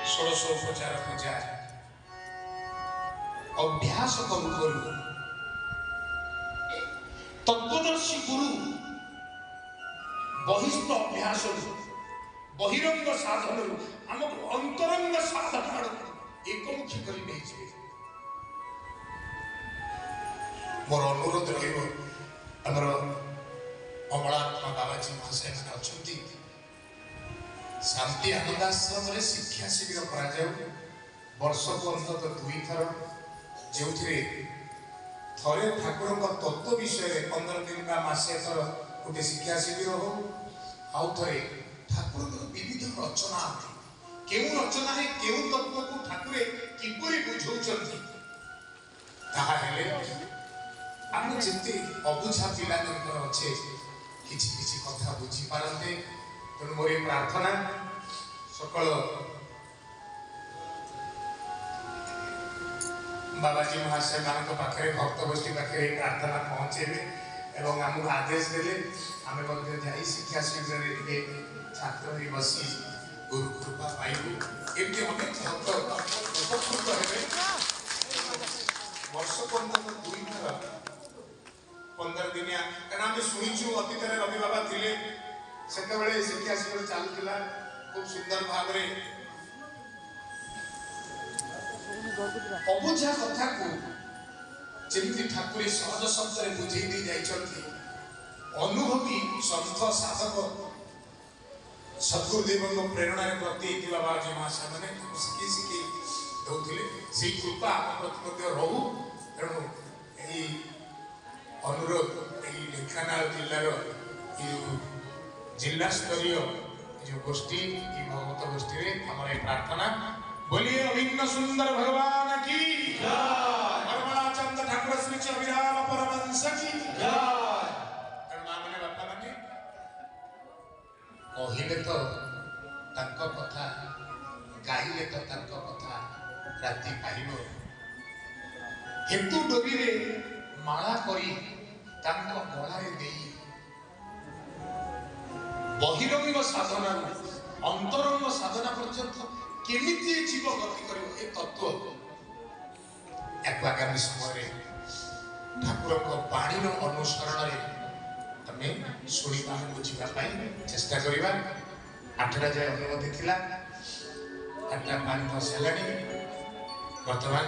षोडशोपचार पूजा अभ्यास करू करू तत्वदर्शी गुरु बहिस्थ अभ्यास बहिरंग साधन आमको अंतरंग साधन एकमुखी कर मोर अनुरोध रमर अमलात्मा बाबाजी महाशय मैंने अच्छा शांति आनंद आश्रम शिक्षा शिविर कर वर्ष को अंत 2 थर जो थे ठाकुर तत्व विषय 15 दिन का मसे थर गोटे शिक्षा शिविर हो आउ थे ठाकुर विविध रचना केउ रचना केउ तत्व को ठाकुर किपरि बुझौछंती ताहा हेले आम जिते अबुझा पिला अच्छे किछि किछि कथा बुझी पारते तेणु मोर प्रार्थना सकल बाबाजी महाशय मान पाखे भक्त गोष्ठी पाखे प्रार्थना पहुँचे एवं आमको आदेश देले आम जा शिक्षा शिविर छात्र ही बसी गुरु कृपा पाइबू एमती अनेक भक्त उपकृत हे वर्ष पर्यटन 2 थर 15 दिनिया कहना आम शुणीचु अतीत रवि बाबा थे से शिक्षा शिविर चलुला खूब सुंदर भाव अबुझा कथा को जमी ठाकुर सहज शब्द बुझे दी जाइछंती अनुभवी संत साधक सद्गुरुदेव प्रेरणा प्रति बाबाजी महाशय मैंने शिखी शिखी दौले से कृपा प्रति रहू तेणु यही अनुरोध यही ढेंकानाल जिलार जिला स्तरीय जो गोष्ठी भगवत गोष्ठी हमारे प्रार्थना बोलिए अभिन्न सुंदर भगवान की चंद ठाकुर श्री अभिराम परमहंस की माने बापा माने कहले तो तांको कथा गाइले तो तांको कथा राति पाइबो हेतु डोरी रे माला करी तांको गळारे देई बहिरंग साधना अंतरंग साधना पर्यंत केमिति जीव गति करियो ए तत्व आगामी समय ठाकुर को बाणी अनुसरण रे तमे सुनिबा बुझिबा पाई चेष्टा करिबा 8टा जाय अनुमति थिला 8टा 5 हेलानी वर्तमान